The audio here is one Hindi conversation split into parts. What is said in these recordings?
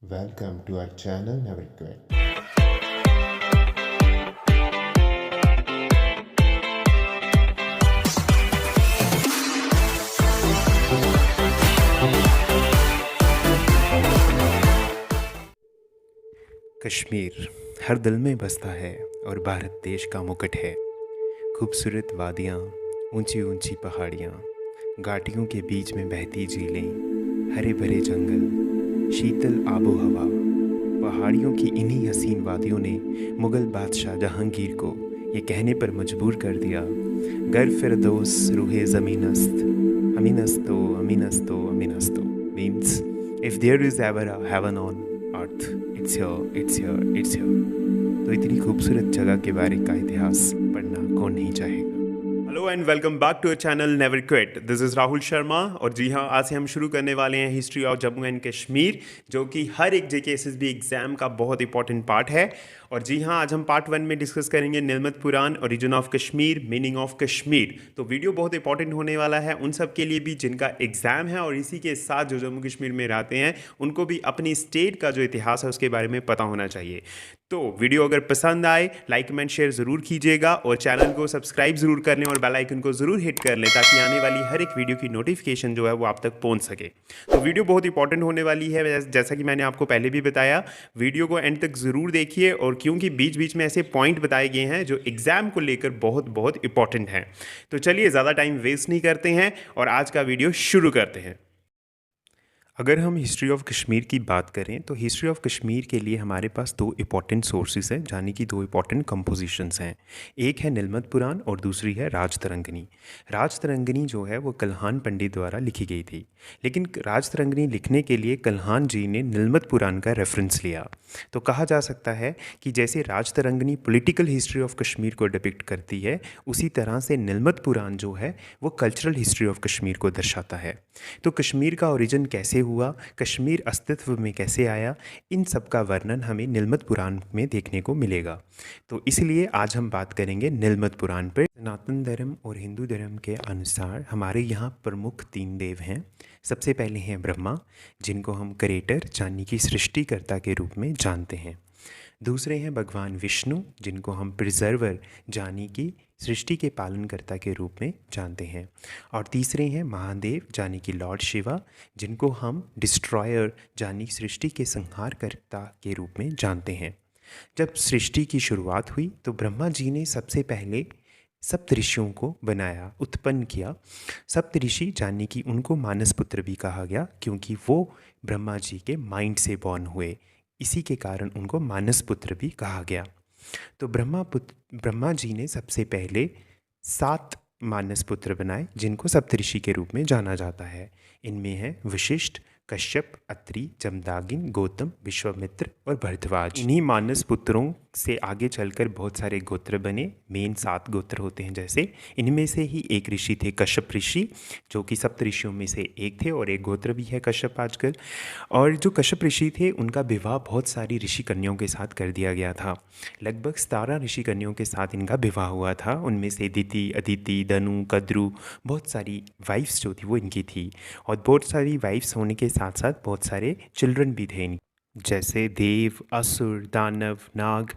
Welcome to our channel Never Quit. Kashmir हर दिल में बसता है और भारत देश का मुकुट है। खूबसूरत वादियाँ, ऊंची ऊंची पहाड़ियाँ, घाटियों के बीच में बहती झीलें, हरे भरे जंगल, शीतल आबो हवा। पहाड़ियों की इन्हीं हसीन वादियों ने मुग़ल बादशाह जहांगीर को ये कहने पर मजबूर कर दिया, गर फिरदौस रूहे ज़मीनस्त, अमीनस्तो अमीनस्तो अमीनस्तो। Means if there is ever a heaven on earth, it's here, it's here, it's here. तो इतनी खूबसूरत जगह के बारे का इतिहास पढ़ना कौन नहीं चाहेगा। Hello and welcome back to our channel never quit. This is Rahul Sharma और जी हाँ, आज से हम शुरू करने वाले हैं history of Jammu and Kashmir, जो कि हर एक JK SSB एग्जाम का बहुत इंपॉर्टेंट पार्ट है। और जी हाँ, आज हम पार्ट 1 में डिस्कस करेंगे Nilamata Purana, origin of Kashmir, meaning of Kashmir. तो वीडियो बहुत इंपॉर्टेंट होने वाला है उन सब के लिए भी जिनका एग्जाम है, और इसी के साथ जो जम्मू कश्मीर में रहते हैं उनको भी अपनी स्टेट का जो इतिहास है उसके बारे में पता होना चाहिए। तो वीडियो अगर पसंद आए लाइक कमेंट शेयर ज़रूर कीजिएगा और चैनल को सब्सक्राइब ज़रूर कर लें और बेल आइकन को ज़रूर हिट कर लें, ताकि आने वाली हर एक वीडियो की नोटिफिकेशन जो है वो आप तक पहुंच सके। तो वीडियो बहुत इंपॉर्टेंट होने वाली है, जैसा कि मैंने आपको पहले भी बताया। वीडियो को एंड तक ज़रूर देखिए, और क्योंकि बीच बीच में ऐसे पॉइंट बताए गए हैं जो एग्जाम को लेकर बहुत बहुत इंपॉर्टेंट हैं। तो चलिए ज़्यादा टाइम वेस्ट नहीं करते हैं और आज का वीडियो शुरू करते हैं। अगर हम हिस्ट्री ऑफ कश्मीर की बात करें तो हिस्ट्री ऑफ कश्मीर के लिए हमारे पास दो इंपॉर्टेंट सोर्सेज हैं, यानी कि दो इंपॉर्टेंट कंपोजिशंस हैं। एक है निलमत पुराण और दूसरी है राजतरंगिणी। राजतरंगिणी जो है वो कल्हान पंडित द्वारा लिखी गई थी, लेकिन राजतरंगिणी लिखने के लिए कल्हान जी ने निलमत पुराण का रेफरेंस लिया। तो कहा जा सकता है कि जैसे Rajatarangini political history of Kashmir को डिपिक्ट करती है, उसी तरह से निलमत पुराण जो है वो कल्चरल हिस्ट्री ऑफ कश्मीर को दर्शाता है। तो कश्मीर का ओरिजिन कैसे हुआ, कश्मीर अस्तित्व में कैसे आया, इन सब का वर्णन हमें निलमत पुराण में देखने को मिलेगा। तो इसलिए आज हम बात करेंगे निलमत पुराण पर। सनातन धर्म और हिंदू धर्म के अनुसार हमारे यहाँ प्रमुख 3 देव हैं। सबसे पहले हैं ब्रह्मा, जिनको हम क्रिएटर यानी कि सृष्टिकर्ता के रूप में जानते हैं। दूसरे हैं भगवान विष्णु, जिनको हम प्रिजर्वर यानी कि सृष्टि के पालनकर्ता के रूप में जानते हैं। और तीसरे हैं महादेव यानी कि लॉर्ड शिवा, जिनको हम डिस्ट्रॉयर यानी सृष्टि के संहारकर्ता के रूप में जानते हैं। जब सृष्टि की शुरुआत हुई तो ब्रह्मा जी ने सबसे पहले सप्तऋषियों को बनाया, उत्पन्न किया। सप्तऋषि यानी कि उनको मानस पुत्र भी कहा गया, क्योंकि वो ब्रह्मा जी के माइंड से बॉर्न हुए, इसी के कारण उनको मानस पुत्र भी कहा गया। तो ब्रह्मा जी ने सबसे पहले 7 मानस पुत्र बनाए, जिनको सप्तऋषि के रूप में जाना जाता है। इनमें है वशिष्ठ, कश्यप, अत्रि, जमदागिन, गौतम, विश्वामित्र और भरद्वाज। इन्हीं मानस पुत्रों से आगे चलकर बहुत सारे गोत्र बने। मेन 7 गोत्र होते हैं। जैसे इनमें से ही एक ऋषि थे कश्यप ऋषि, जो कि सप्त ऋषियों में से एक थे, और एक गोत्र भी है कश्यप आजकल। और जो कश्यप ऋषि थे उनका विवाह बहुत सारी ऋषि कन्याओं के साथ कर दिया गया था। लगभग 17 ऋषि कन्याओं के साथ इनका विवाह हुआ था। उनमें से दिति, अदिति, दनु, कद्रु, बहुत सारी वाइफ्स जो थी वो इनकी थी। और बहुत सारी वाइफ्स होने के साथ साथ बहुत सारे चिल्ड्रन भी थे इनके, जैसे देव, असुर, दानव, नाग।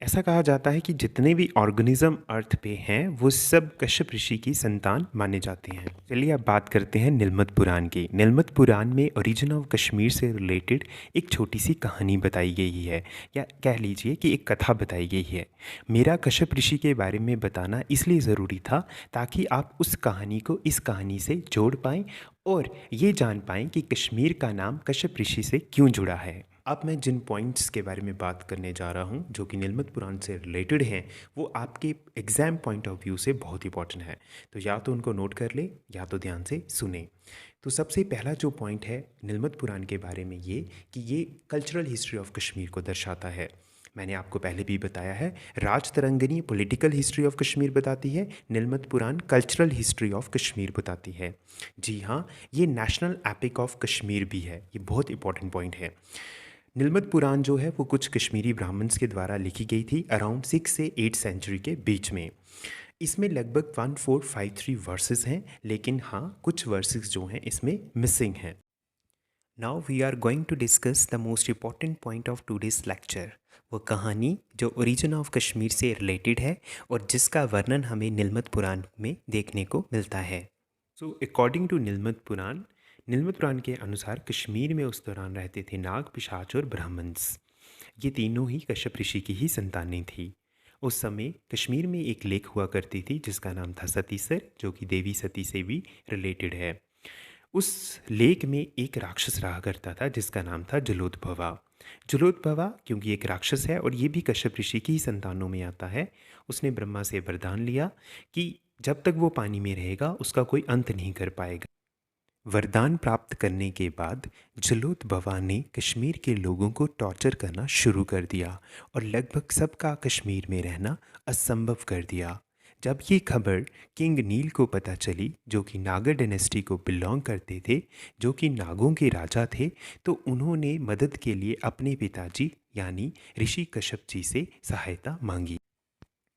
ऐसा कहा जाता है कि जितने भी ऑर्गेनिज्म अर्थ पे हैं वो सब कश्यप ऋषि की संतान माने जाते हैं। चलिए अब बात करते हैं निलमत पुराण की। निलमत पुराण में ओरिजिन ऑफ कश्मीर से रिलेटेड एक छोटी सी कहानी बताई गई है, या कह लीजिए कि एक कथा बताई गई है। मेरा कश्यप ऋषि के बारे में बताना इसलिए ज़रूरी था ताकि आप उस कहानी को इस कहानी से जोड़ पाएँ और ये जान पाएँ कि कश्मीर का नाम कश्यप ऋषि से क्यों जुड़ा है। अब मैं जिन पॉइंट्स के बारे में बात करने जा रहा हूँ जो कि निलमत पुराण से रिलेटेड हैं, वो आपके एग्ज़ाम पॉइंट ऑफ व्यू से बहुत इंपॉर्टेंट है। तो या तो उनको नोट कर ले या तो ध्यान से सुने। तो सबसे पहला जो पॉइंट है निलमत पुराण के बारे में ये कि ये कल्चरल हिस्ट्री ऑफ कश्मीर को दर्शाता है। मैंने आपको पहले भी बताया है, Rajatarangini political history of Kashmir बताती है, निलमत पुराण कल्चरल हिस्ट्री ऑफ कश्मीर बताती है। जी हाँ, ये नेशनल एपिक ऑफ कश्मीर भी है। ये बहुत इंपॉर्टेंट पॉइंट है। निलमत पुराण जो है वो कुछ कश्मीरी ब्राह्मण्स के द्वारा लिखी गई थी अराउंड 6 से 8 सेंचुरी के बीच में। इसमें लगभग 1453 वर्सेस हैं, लेकिन हाँ कुछ वर्सेस जो हैं इसमें मिसिंग हैं। Now we are going to discuss the most important point of today's lecture. वो कहानी जो ओरिजिन ऑफ कश्मीर से रिलेटेड है और जिसका वर्णन हमें नीलमत पुराण में देखने को मिलता है। सो अकॉर्डिंग टू नीलमत पुराण के अनुसार कश्मीर में उस दौरान रहते थे नाग, पिशाच और ब्राह्मण्स। ये तीनों ही कश्यप ऋषि की ही संतानें थी। उस समय कश्मीर में एक लेक हुआ करती थी जिसका नाम था सतीसर, जो कि देवी सती से भी रिलेटेड है। उस लेक में एक राक्षस रहा करता था जिसका नाम था जलोदभवा। जलोदभवा क्योंकि एक राक्षस है और ये भी कश्यप ऋषि की ही संतानों में आता है, उसने ब्रह्मा से वरदान लिया कि जब तक वो पानी में रहेगा उसका कोई अंत नहीं कर पाएगा। वरदान प्राप्त करने के बाद जलोदभवा ने कश्मीर के लोगों को टॉर्चर करना शुरू कर दिया और लगभग सबका कश्मीर में रहना असंभव कर दिया। जब ये खबर किंग नील को पता चली, जो कि नागर डायनेस्टी को बिलोंग करते थे, जो कि नागों के राजा थे, तो उन्होंने मदद के लिए अपने पिताजी यानी ऋषि कश्यप जी से सहायता मांगी।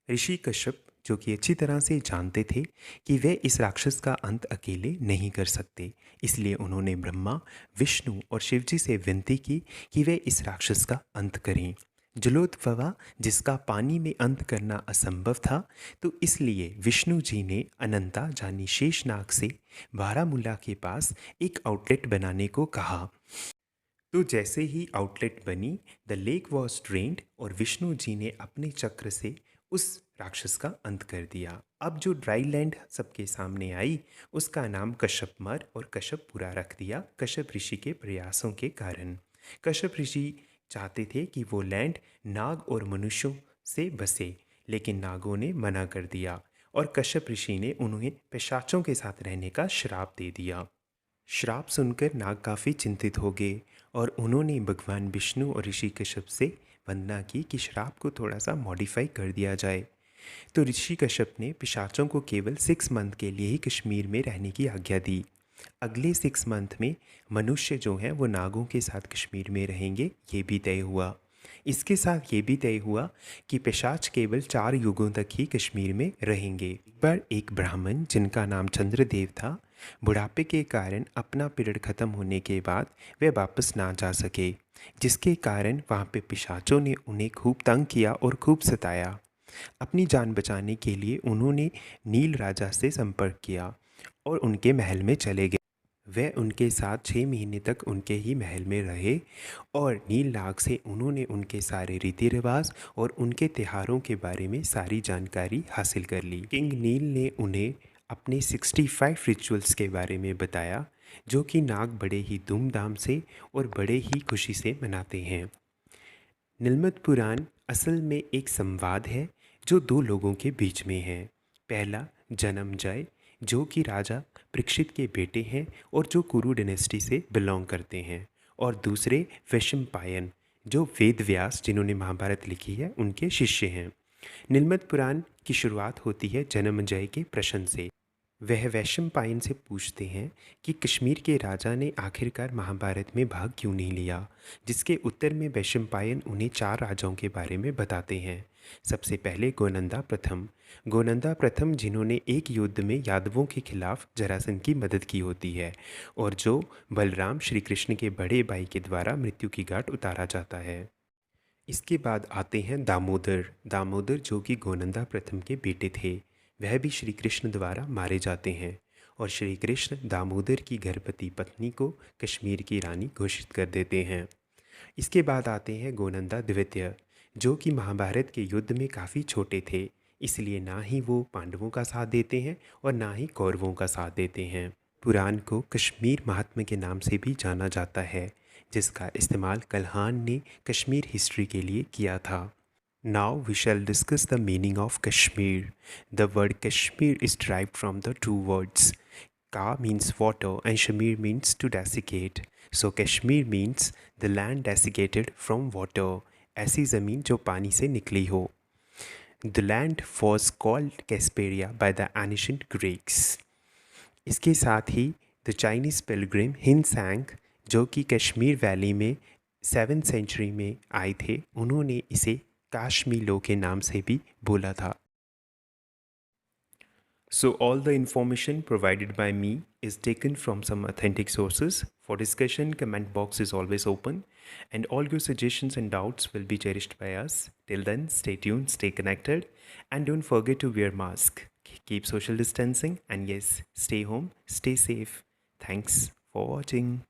ऋषि कश्यप जो कि अच्छी तरह से जानते थे कि वे इस राक्षस का अंत अकेले नहीं कर सकते, इसलिए उन्होंने ब्रह्मा, विष्णु और शिवजी से विनती की कि वे इस राक्षस का अंत करें। जलोदभवा जिसका पानी में अंत करना असंभव था, तो इसलिए विष्णु जी ने अनंता यानी शेषनाग से बारामूला के पास एक आउटलेट बनाने को कहा। तो जैसे ही आउटलेट बनी, द लेक वॉज ड्रेन्ड और विष्णु जी ने अपने चक्र से उस राक्षस का अंत कर दिया। अब जो ड्राई लैंड सबके सामने आई उसका नाम कश्यपमर और कश्यपपुरा रख दिया कश्यप ऋषि के प्रयासों के कारण। कश्यप ऋषि चाहते थे कि वो लैंड नाग और मनुष्यों से बसे, लेकिन नागों ने मना कर दिया और कश्यप ऋषि ने उन्हें पिशाचों के साथ रहने का श्राप दे दिया। श्राप सुनकर नाग काफ़ी चिंतित हो गए और उन्होंने भगवान विष्णु और ऋषि कश्यप से वंदना की कि श्राप को थोड़ा सा मॉडिफाई कर दिया जाए। तो ऋषि कश्यप ने पिशाचों को केवल 6 मंथ के लिए ही कश्मीर में रहने की आज्ञा दी। अगले 6 मंथ में मनुष्य जो हैं वो नागों के साथ कश्मीर में रहेंगे, ये भी तय हुआ। इसके साथ ये भी तय हुआ कि पिशाच केवल 4 युगों तक ही कश्मीर में रहेंगे। एक बार एक ब्राह्मण जिनका नाम चंद्रदेव था, बुढ़ापे के कारण अपना पीरियड खत्म होने के बाद वे वापस ना जा सके, जिसके कारण वहाँ पे पिशाचों ने उन्हें खूब तंग किया और खूब सताया। अपनी जान बचाने के लिए उन्होंने नील राजा से संपर्क किया और उनके महल में चले गए। वे उनके साथ 6 महीने तक उनके ही महल में रहे और नील नाग से उन्होंने उनके सारे रीति रिवाज और उनके त्योहारों के बारे में सारी जानकारी हासिल कर ली। किंग नील ने उन्हें अपने 65 रिचुअल्स के बारे में बताया, जो कि नाग बड़े ही धूमधाम से और बड़े ही खुशी से मनाते हैं। नीलमत पुराण असल में एक संवाद है जो 2 लोगों के बीच में है। पहला जन्मजय, जो कि राजा परीक्षित के बेटे हैं और जो कुरु डायनेस्टी से बिलोंग करते हैं, और दूसरे वैशंपायन जो वेद व्यास जिन्होंने महाभारत लिखी है उनके शिष्य हैं। नीलमत पुराण की शुरुआत होती है जन्मजय के प्रश्न से। वह वैशंपायन से पूछते हैं कि कश्मीर के राजा ने आखिरकार महाभारत में भाग क्यों नहीं लिया, जिसके उत्तर में वैशंपायन उन्हें 4 राजाओं के बारे में बताते हैं। सबसे पहले गोनंदा प्रथम जिन्होंने एक युद्ध में यादवों के खिलाफ जरासंध की मदद की होती है और जो बलराम श्री कृष्ण के बड़े भाई के द्वारा मृत्यु की घाट उतारा जाता है। इसके बाद आते हैं दामोदर जो कि गोनंदा प्रथम के बेटे थे। वह भी श्री कृष्ण द्वारा मारे जाते हैं और श्री कृष्ण दामोदर की गर्भवती पत्नी को कश्मीर की रानी घोषित कर देते हैं। इसके बाद आते हैं गोनंदा द्वितीय, जो कि महाभारत के युद्ध में काफ़ी छोटे थे, इसलिए ना ही वो पांडवों का साथ देते हैं और ना ही कौरवों का साथ देते हैं। पुराण को कश्मीर महात्म्य के नाम से भी जाना जाता है, जिसका इस्तेमाल कल्हान ने कश्मीर हिस्ट्री के लिए किया था। Now we shall discuss the meaning of Kashmir. The word Kashmir is derived from the 2 words. Ka means water and Shamir means to desiccate. So Kashmir means the land desiccated from water. ऐसी ज़मीन जो पानी से निकली हो। The land was called Casperia by the ancient Greeks. इसके साथ ही द चाइनीज़ पिलग्रिम हिनसैंग, जो कि कश्मीर वैली में 7th सेंचुरी में आए थे, उन्होंने इसे काश्मीलो के नाम से भी बोला था। So all the information provided by me is taken from some authentic sources. For discussion, comment box is always open, and all your suggestions and doubts will be cherished by us. Till then, stay tuned, stay connected, and don't forget to wear mask. Keep social distancing, and yes, stay home, stay safe. Thanks for watching.